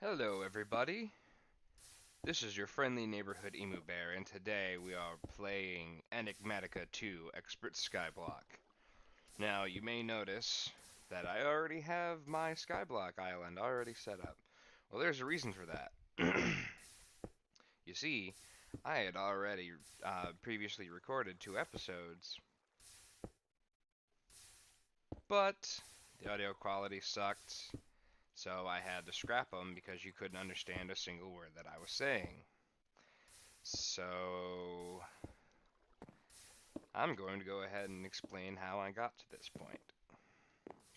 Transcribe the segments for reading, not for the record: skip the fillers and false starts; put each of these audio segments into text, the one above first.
Hello, everybody. This is your friendly neighborhood emu bear, and today we are playing Enigmatica 2 Expert Skyblock. Now, you may notice that I already have my Skyblock island already set up. Well, there's a reason for that. You see, I had already previously recorded 2 episodes, but the audio quality sucked, so I had to scrap them because you couldn't understand a single word that I was saying. So, I'm going to go ahead and explain how I got to this point.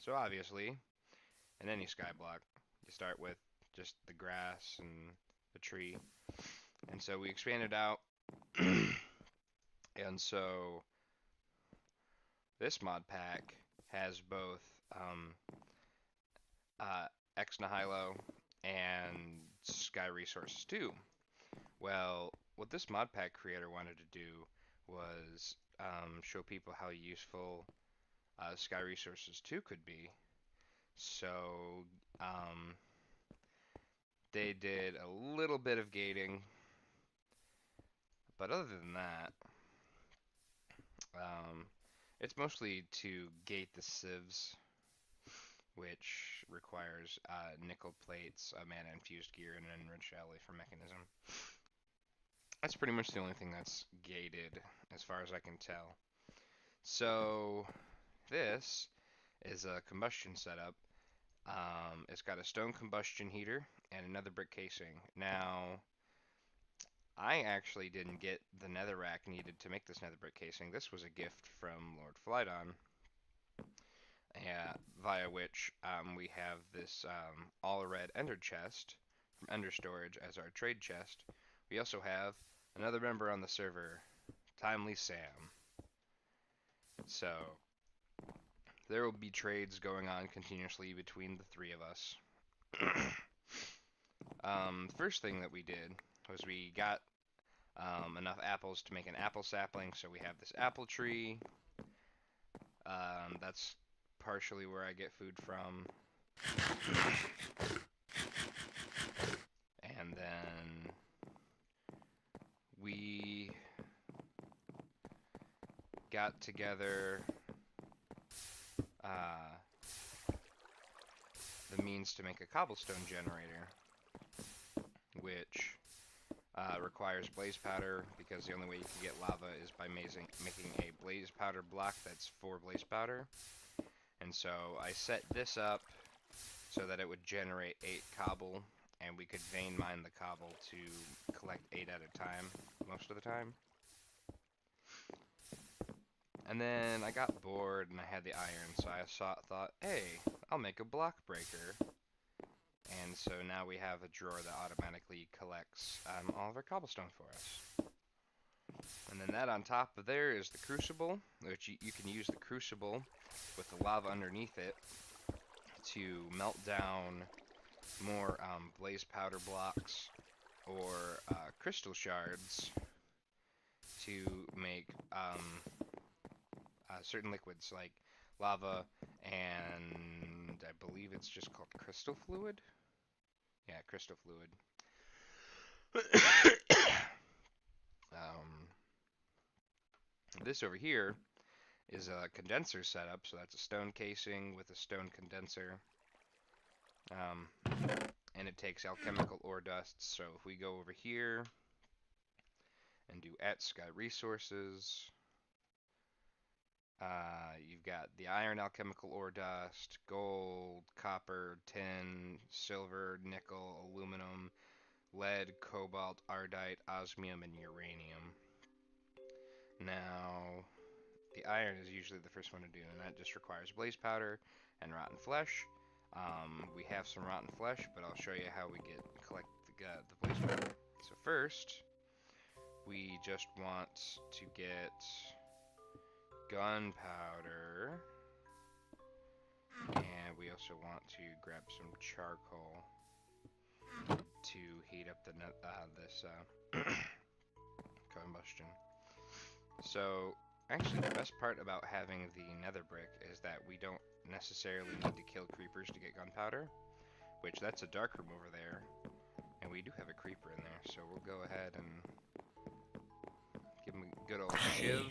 So obviously, in any skyblock, you start with just the grass and the tree. And so we expanded out. And so this mod pack has both Ex Nihilo and Sky Resources too. Well, what this mod pack creator wanted to do was show people how useful Sky Resources 2 could be. So they did a little bit of gating, but other than that, it's mostly to gate the sieves, which requires nickel plates, a mana infused gear, and an enriched alloy for mechanism. That's pretty much the only thing that's gated, as far as I can tell. So this is a combustion setup. It's got a stone combustion heater and another brick casing. Now, I actually didn't get the netherrack needed to make this nether brick casing. This was a gift from Lord Flydon, via which we have this all red ender chest from Ender Storage as our trade chest. We also have another member on the server, Timely Sam. So there will be trades going on continuously between the three of us. First thing that we did was we got enough apples to make an apple sapling, so we have this apple tree. That's partially where I get food from. And then we got together the means to make a cobblestone generator, which requires blaze powder, because the only way you can get lava is by making a blaze powder block that's 4 blaze powder. And so I set this up so that it would generate 8 cobble, and we could vein mine the cobble to collect 8 at a time, most of the time. And then I got bored and I had the iron, so I thought, hey, I'll make a block breaker. And so now we have a drawer that automatically collects all of our cobblestone for us. And then that on top of there is the crucible, which you can use the crucible with the lava underneath it to melt down more blaze powder blocks or crystal shards to make certain liquids like lava and I believe it's just called crystal fluid. Yeah, crystal fluid. This over here is a condenser setup, so that's a stone casing with a stone condenser. And it takes alchemical ore dust, so if we go over here and do at Sky Resources, you've got the iron alchemical ore dust, gold, copper, tin, silver, nickel, aluminum, lead, cobalt, ardite, osmium, and uranium. Now, the iron is usually the first one to do, and that just requires blaze powder and rotten flesh. We have some rotten flesh, but I'll show you how we collect the blaze powder. So first, we just want to get gunpowder, and we also want to grab some charcoal to heat up this combustion. So actually the best part about having the nether brick is that we don't necessarily need to kill creepers to get gunpowder. which that's a dark room over there. And we do have a creeper in there, so we'll go ahead and give him a good old shiv.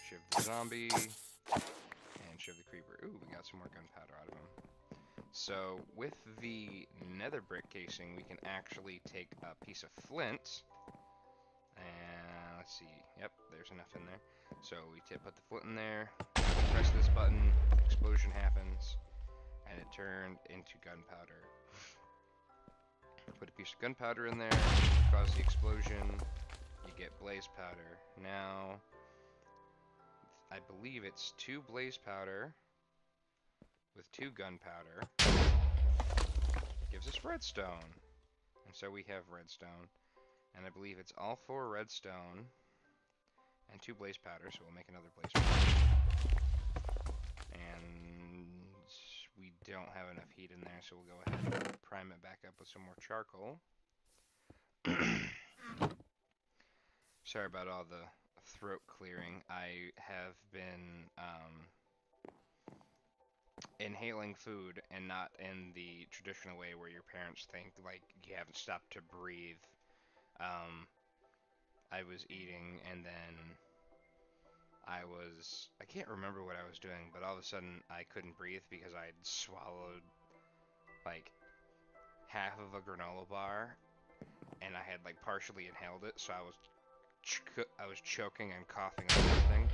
Shiv the zombie. And shiv the creeper. Ooh, we got some more gunpowder out of him. So, with the nether brick casing, we can actually take a piece of flint. And let's see. Yep, there's enough in there. So we put the flint in there, press this button, explosion happens, and it turned into gunpowder. Put a piece of gunpowder in there, cause the explosion, you get blaze powder. Now, I believe it's 2 blaze powder with 2 gunpowder gives us redstone. And so we have redstone. And I believe it's all 4 redstone and 2 blaze powder, so we'll make another blaze powder. And we don't have enough heat in there, so we'll go ahead and prime it back up with some more charcoal. Sorry about all the throat clearing. I have been inhaling food, and not in the traditional way where your parents think like you haven't stopped to breathe. I was eating, and then I can't remember what I was doing, but all of a sudden I couldn't breathe because I'd swallowed like half of a granola bar, and I had like partially inhaled it, so I was choking and coughing on everything.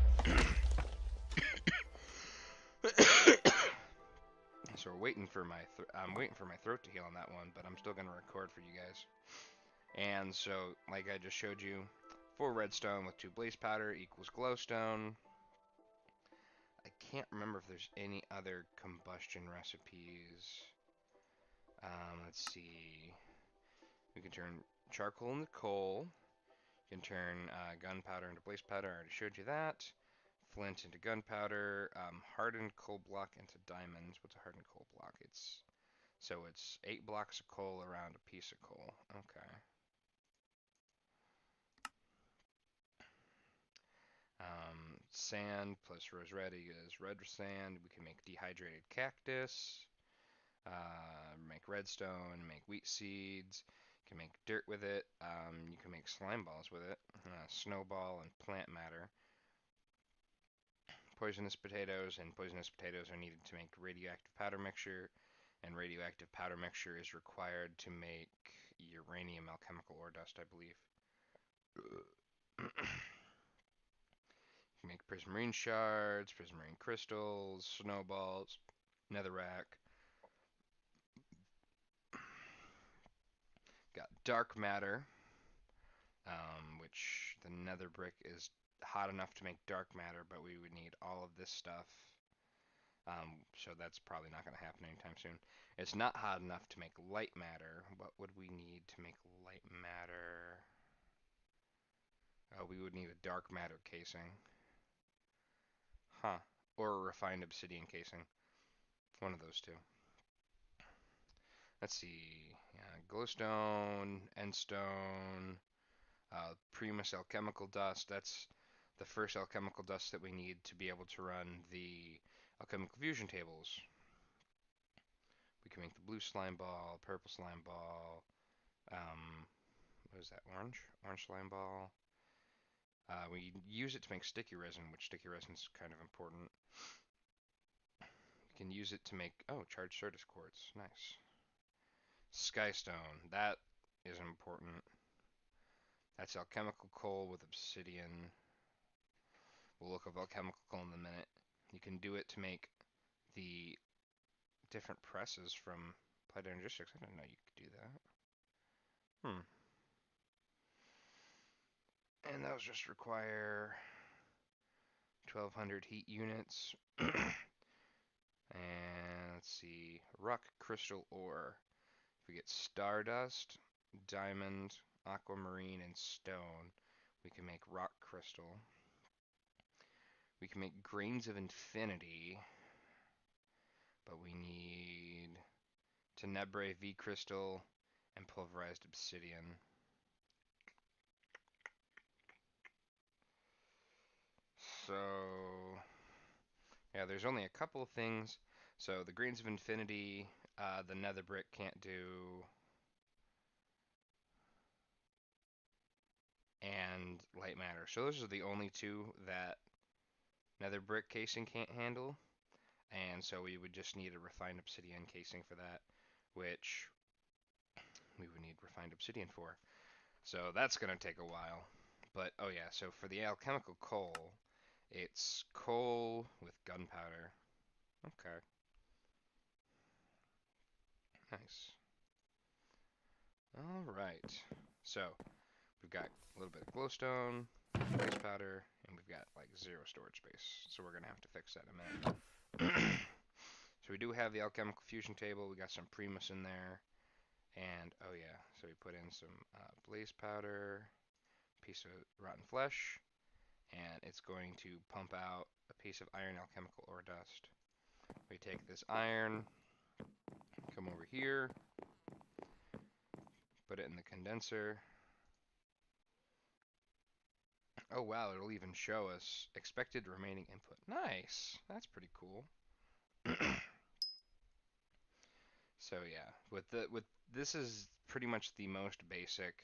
So we're waiting for I'm waiting for my throat to heal on that one, but I'm still gonna record for you guys. And so, like I just showed you, 4 redstone with 2 blaze powder equals glowstone. I can't remember if there's any other combustion recipes. Let's see. We can turn charcoal into coal. You can turn gunpowder into blaze powder. I already showed you that. Flint into gunpowder. Hardened coal block into diamonds. What's a hardened coal block? It's 8 blocks of coal around a piece of coal. Okay. Sand plus rose red is red sand. We can make dehydrated cactus. Make redstone, make wheat seeds. You can make dirt with it. You can make slime balls with it. Snowball and plant matter. Poisonous potatoes, and poisonous potatoes are needed to make radioactive powder mixture. And radioactive powder mixture is required to make uranium alchemical ore dust, I believe. You can make prismarine shards, prismarine crystals, snowballs, netherrack. Got dark matter, which the nether brick is hot enough to make dark matter, but we would need all of this stuff. So that's probably not going to happen anytime soon. It's not hot enough to make light matter. What would we need to make light matter? We would need a dark matter casing. Huh. Or a refined obsidian casing. One of those two. Let's see. Yeah, glowstone, endstone, Primus alchemical dust. That's the first alchemical dust that we need to be able to run the alchemical fusion tables. We can make the blue slime ball, purple slime ball. What is that? Orange? Orange slime ball. We use it to make sticky resin, which sticky resin is kind of important. We can use it to make, charged Certus quartz. Nice. Skystone. That is important. That's alchemical coal with obsidian. We'll look up alchemical coal in a minute. You can do it to make the different presses from Applied Energistics. I didn't know you could do that. And those just require 1200 heat units. And let's see, rock crystal ore. If we get stardust, diamond, aquamarine, and stone, we can make rock crystal. We can make grains of infinity, but we need tenebrae, V crystal, and pulverized obsidian. So, yeah, there's only a couple of things So the Greens of Infinity, the Nether Brick can't do, and Light Matter. So those are the only two that Nether Brick casing can't handle. And so we would just need a refined obsidian casing for that, which we would need refined obsidian for. So that's going to take a while. But, oh yeah, so for the alchemical coal, it's coal with gunpowder. Okay. Nice. Alright. So, we've got a little bit of glowstone, blaze powder, and we've got like 0 storage space. So we're going to have to fix that in a minute. So we do have the alchemical fusion table. We got some Primus in there. And, oh yeah, so we put in some blaze powder, piece of rotten flesh, and it's going to pump out a piece of iron alchemical ore dust. We take this iron, come over here, put it in the condenser. Oh wow, it'll even show us expected remaining input. Nice, that's pretty cool. So yeah, with this is pretty much the most basic.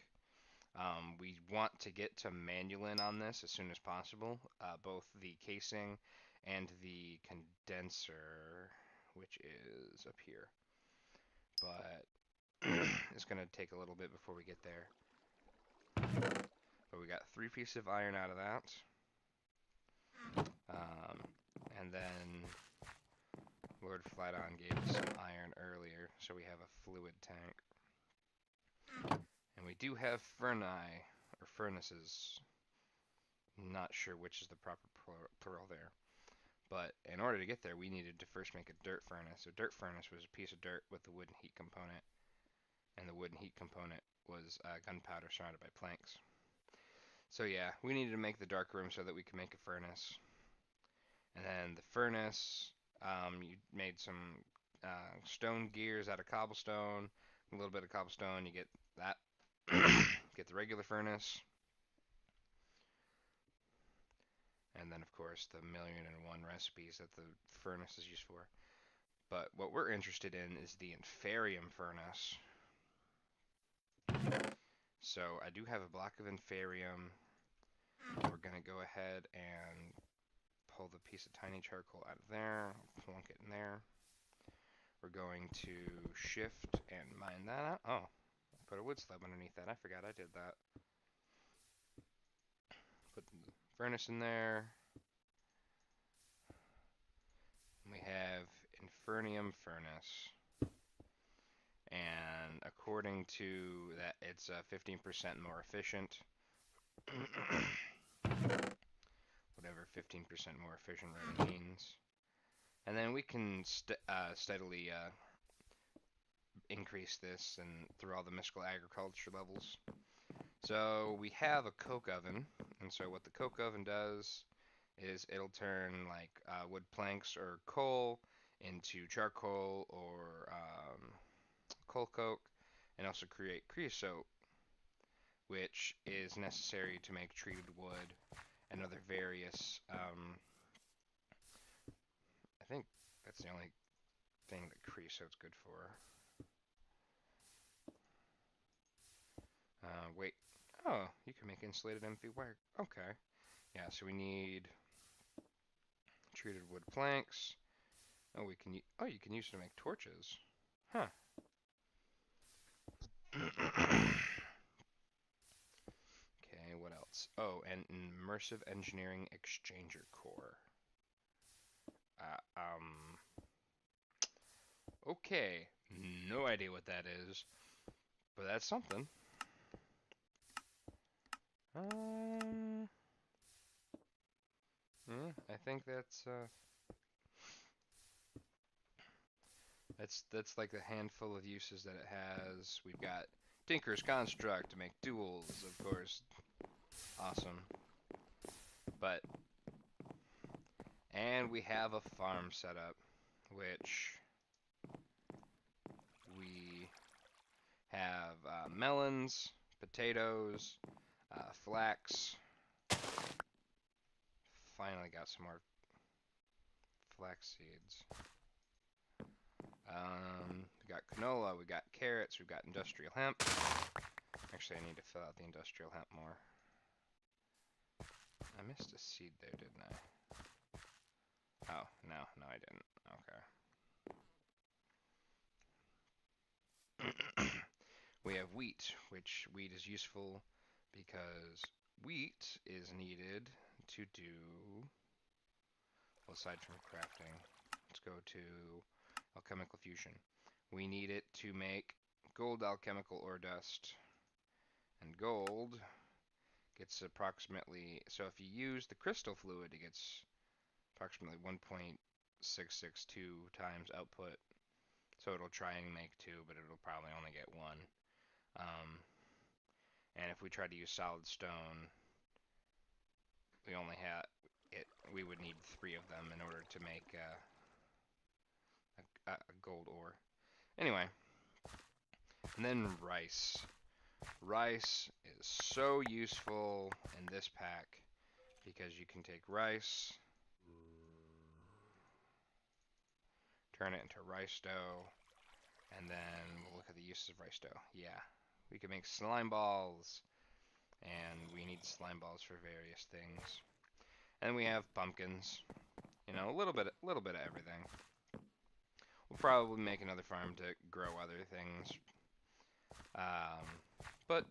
We want to get to Manulin on this as soon as possible, both the casing and the condenser, which is up here. But it's going to take a little bit before we get there. But we got 3 pieces of iron out of that. And then Lord Flaton gave us some iron earlier, so we have a fluid tank. And we do have furnace, or furnaces. Not sure which is the proper plural there. But in order to get there, we needed to first make a dirt furnace. A dirt furnace was a piece of dirt with a wooden heat component. And the wooden heat component was gunpowder surrounded by planks. So yeah, we needed to make the dark room so that we could make a furnace. And then the furnace, you made some stone gears out of cobblestone, a little bit of cobblestone, you get that. Get the regular furnace. And then, of course, the 1,000,001 recipes that the furnace is used for. But what we're interested in is the Inferium furnace. So I do have a block of Inferium. We're going to go ahead and pull the piece of tiny charcoal out of there, plunk it in there. We're going to shift and mine that out. Oh, I put a wood slab underneath that. I forgot I did that. Put the furnace in there. We have Infernium furnace. And according to that, it's 15% more efficient. Whatever 15% more efficient really means. And then we can steadily increase this and through all the mystical agriculture levels. So we have a coke oven, and so what the coke oven does is it'll turn like wood planks or coal into charcoal or coal coke, and also create creosote, which is necessary to make treated wood and other various I think that's the only thing that creosote's good for. Wait. Oh, you can make insulated empty wire. Okay. Yeah, so we need treated wood planks. Oh, you can use it to make torches. Huh. Okay, what else? Oh, and immersive engineering exchanger core. Okay, no idea what that is, but that's something. I think that's like a handful of uses that it has. We've got Tinker's Construct to make duels, of course. Awesome. And we have a farm set up, which we have melons, potatoes, flax. Finally got some more flax seeds. got canola, we got carrots, we've got industrial hemp. Actually, I need to fill out the industrial hemp more. I missed a seed there, didn't I? Oh, no, I didn't. Okay. We have wheat, which wheat is useful because wheat is needed to do, well, aside from crafting, let's go to alchemical fusion. We need it to make gold alchemical ore dust, and gold gets approximately, so if you use the crystal fluid, it gets approximately 1.662 times output. So it'll try and make 2, but it'll probably only get 1. And if we try to use solid stone, we only have it. We would need 3 of them in order to make a gold ore. Anyway, and then rice. Rice is so useful in this pack because you can take rice, turn it into rice dough, and then we'll look at the uses of rice dough. Yeah, we can make slime balls, and we need slime balls for various things. And we have pumpkins, you know, a little bit of everything. We'll probably make another farm to grow other things. But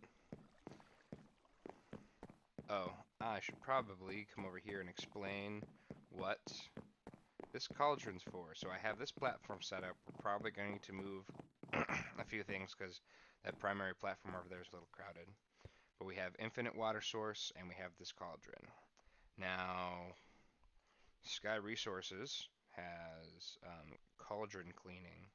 oh, I should probably come over here and explain what this cauldron's for. So I have this platform set up. We're probably going to move a few things because that primary platform over there is a little crowded. But we have infinite water source and we have this cauldron. Now, Sky Resources has cauldron cleaning.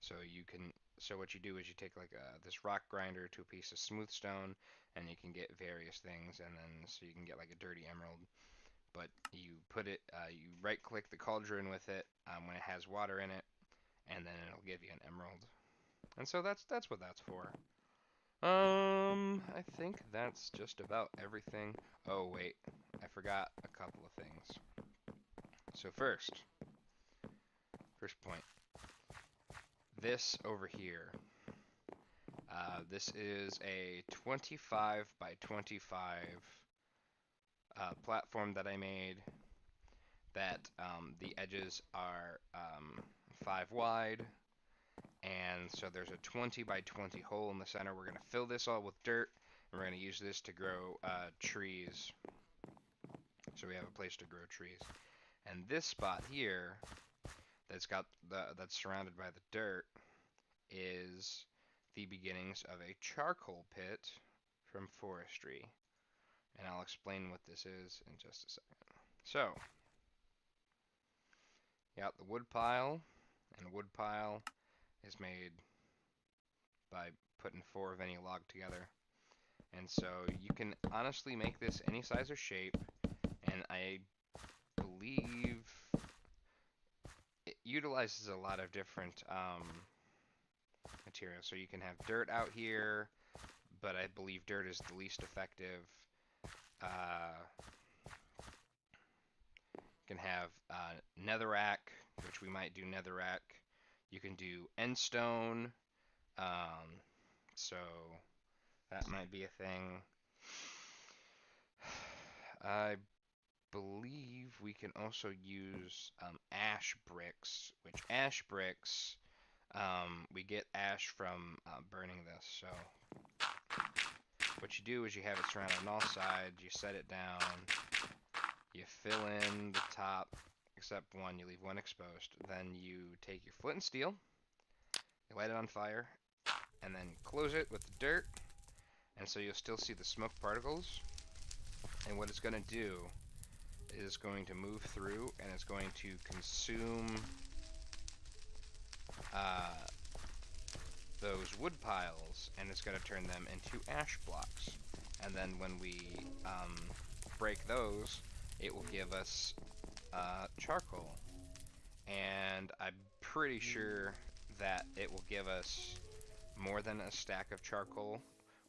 So what you do is you take like this rock grinder to a piece of smooth stone, and you can get various things, and then so you can get like a dirty emerald. But you put it, you right click the cauldron with it when it has water in it, and then it'll give you an emerald. And so that's what that's for. I think that's just about everything. Oh wait, I forgot a couple of things. So first point. This over here. This is a 25 by 25 platform that I made. That the edges are 5 wide, and so there's a 20 by 20 hole in the center. We're going to fill this all with dirt, and we're going to use this to grow trees. So we have a place to grow trees. And this spot here, that's surrounded by the dirt, is the beginnings of a charcoal pit from forestry. And I'll explain what this is in just a second. So, you got the wood pile, and a wood pile is made by putting 4 of any log together. And so you can honestly make this any size or shape, and I believe it utilizes a lot of different materials. So you can have dirt out here, but I believe dirt is the least effective. You can have netherrack, which we might do netherrack. You can do endstone, so that might be a thing. I believe we can also use ash bricks, which ash bricks, we get ash from burning this. So what you do is you have it surrounded on all sides, you set it down, you fill in the top, except one, you leave one exposed. Then you take your flint and steel, you light it on fire, and then close it with the dirt, and so you'll still see the smoke particles. And what it's going to do is going to move through, and it's going to consume those wood piles, and it's going to turn them into ash blocks. And then when we break those, it will give us charcoal. And I'm pretty sure that it will give us more than a stack of charcoal,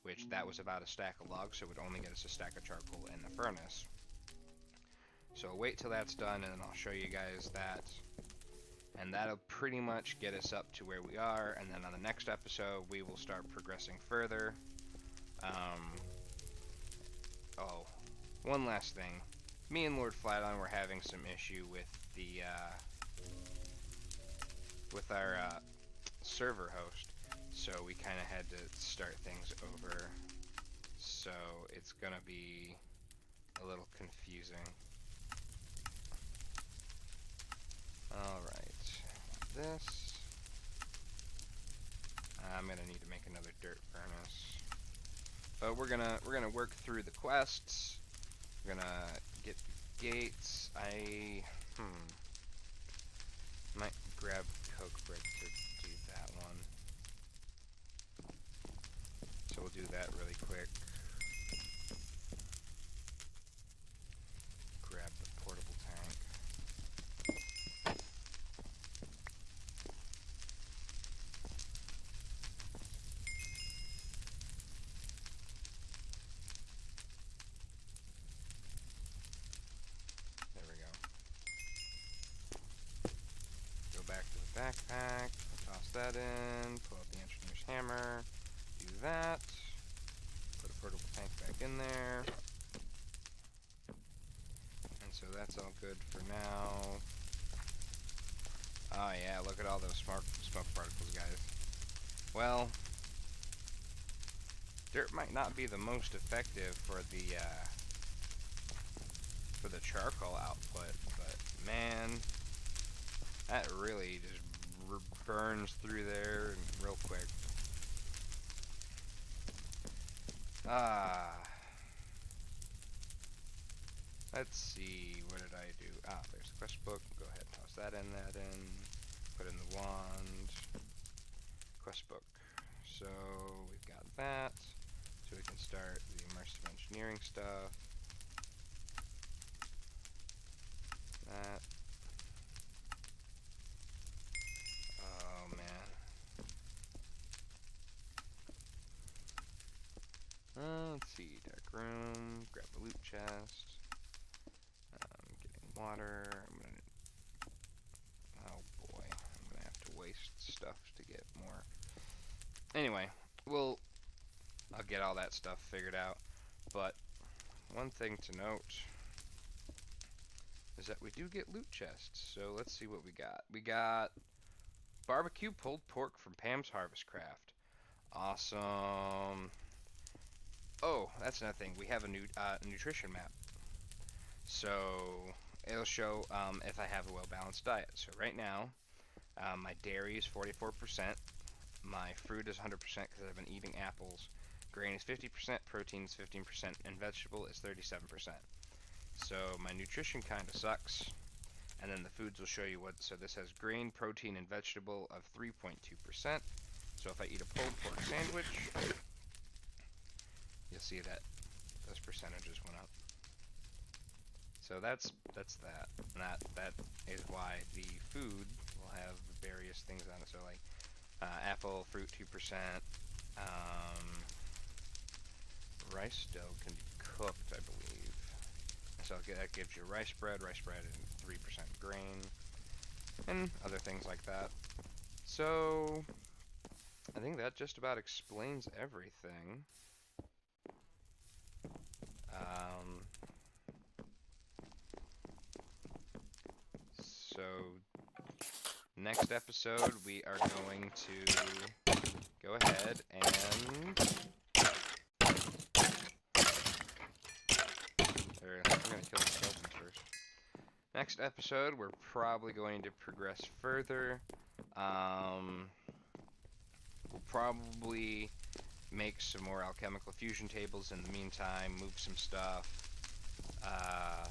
which that was about a stack of logs, so it would only get us a stack of charcoal in the furnace. So wait till that's done, and then I'll show you guys that. And that'll pretty much get us up to where we are, and then on the next episode we will start progressing further. Oh, one last thing. Me and Lord Flaton were having some issue with the with our server host, so we kind of had to start things over. So it's gonna be a little confusing. Alright, this. I'm gonna need to make another dirt furnace. But we're gonna work through the quests. We're gonna get the gates. I might grab coke bread to do that one. So we'll do that really quick. Grab the portable tank. There we go. Go back to the backpack, toss that in, pull out the engineer's hammer, do that, put a portable tank back in there, and so that's all good for now. Oh yeah, look at all those smoke particles, guys. Well, dirt might not be the most effective for the charcoal output, but man, that really just burns through there real quick. Let's see, what did I do? There's the quest book. Go ahead and toss that in, put in the wand, quest book. So we've got that, so we can start the immersive engineering stuff. That. Oh man. Let's see, dark room, grab the loot chest. Getting water. Oh boy, I'm gonna have to waste stuff to get more. Anyway, I'll get all that stuff figured out. But one thing to note is that we do get loot chests. So let's see what we got. We got barbecue pulled pork from Pam's Harvest Craft. Awesome. Oh, that's another thing. We have a new nutrition map. So it'll show if I have a well-balanced diet. So right now, my dairy is 44%. My fruit is 100% because I've been eating apples. Grain is 50%, protein is 15%, and vegetable is 37%. So my nutrition kind of sucks. And then the foods will show you what. So this has grain, protein, and vegetable of 3.2%. So if I eat a pulled pork sandwich, you'll see that those percentages went up. So that's that. And that is why the food will have various things on it. So like apple, fruit 2%. Rice dough can be cooked, I believe. So that gives you rice bread and 3% grain, and other things like that. So I think that just about explains everything. So next episode we are going to go ahead and we're going to kill the skeletons first. Next episode we're probably going to progress further. We'll probably make some more alchemical fusion tables in the meantime, move some stuff. I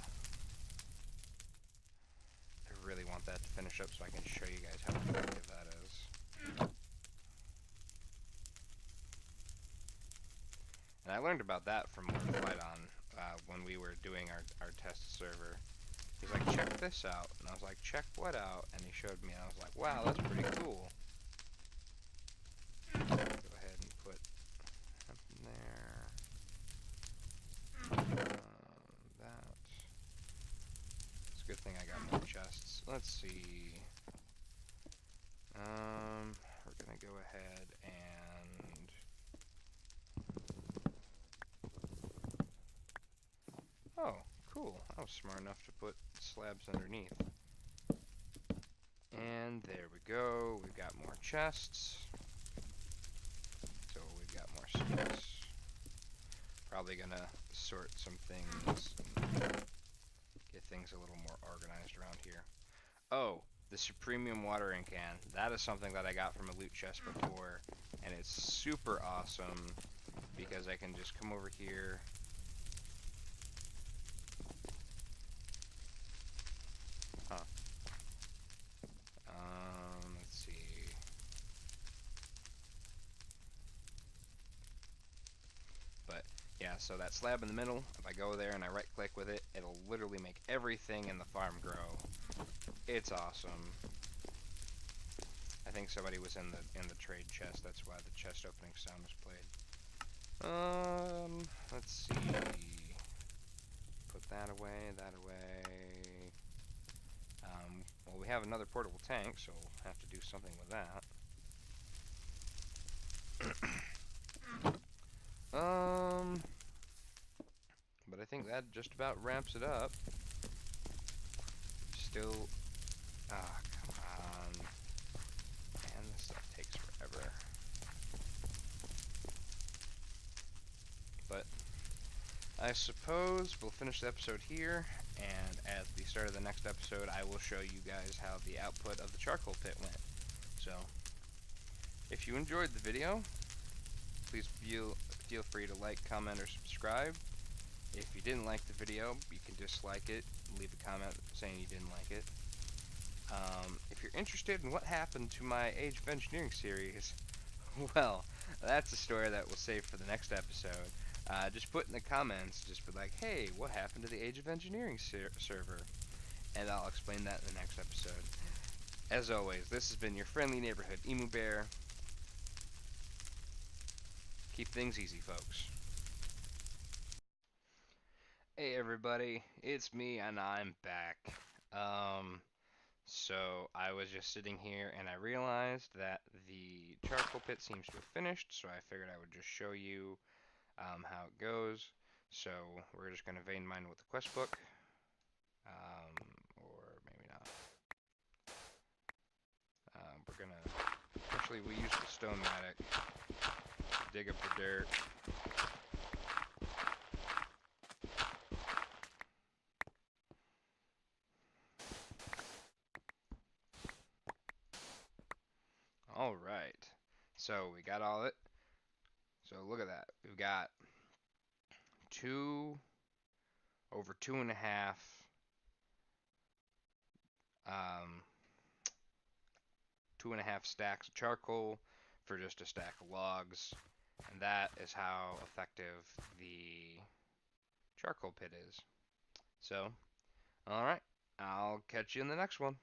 really want that to finish up so I can show you guys how effective that is. And I learned about that from Flighton when we were doing our test server. He's like, check this out. And I was like, check what out? And he showed me and I was like, wow, that's pretty cool. Go ahead and put something there. That. It's a good thing I got more chests. Let's see. cool. I was smart enough to put slabs underneath. And there we go. We've got more chests. So we've got more space. Probably gonna sort some things and get things a little more organized around here. Oh, the Supremium watering can. That is something that I got from a loot chest before, and it's super awesome because I can just come over here. Huh. Let's see. But yeah, so that slab in the middle, if I go there and I right click with it, it'll literally make everything in the farm grow. It's awesome. I think somebody was in the trade chest, that's why the chest opening sound was played. Let's see. Put that away, that away. Well, we have another portable tank, so we'll have to do something with that. But I think that just about wraps it up. Still, come on. Man, this stuff takes forever. But I suppose we'll finish the episode here, and at the start of the next episode, I will show you guys how the output of the charcoal pit went. So, if you enjoyed the video, please feel free to like, comment, or subscribe. If you didn't like the video, you can dislike it, leave a comment saying you didn't like it. If you're interested in what happened to my Age of Engineering series, well, that's a story that we'll save for the next episode. Just put in the comments, just be like, hey, what happened to the Age of Engineering server? And I'll explain that in the next episode. As always, this has been your friendly neighborhood Emu Bear. Keep things easy, folks. Hey everybody, it's me and I'm back. So I was just sitting here and I realized that the charcoal pit seems to have finished, so I figured I would just show you how it goes. So we're just going to vein mine with the quest book, or maybe not. We're going to, actually we use the stone matic, dig up the dirt. Alright, so we got all it. So look at that. We've got over 2.5 um, 2.5 stacks of charcoal for just a stack of logs, and that is how effective the charcoal pit is. So, alright, I'll catch you in the next one.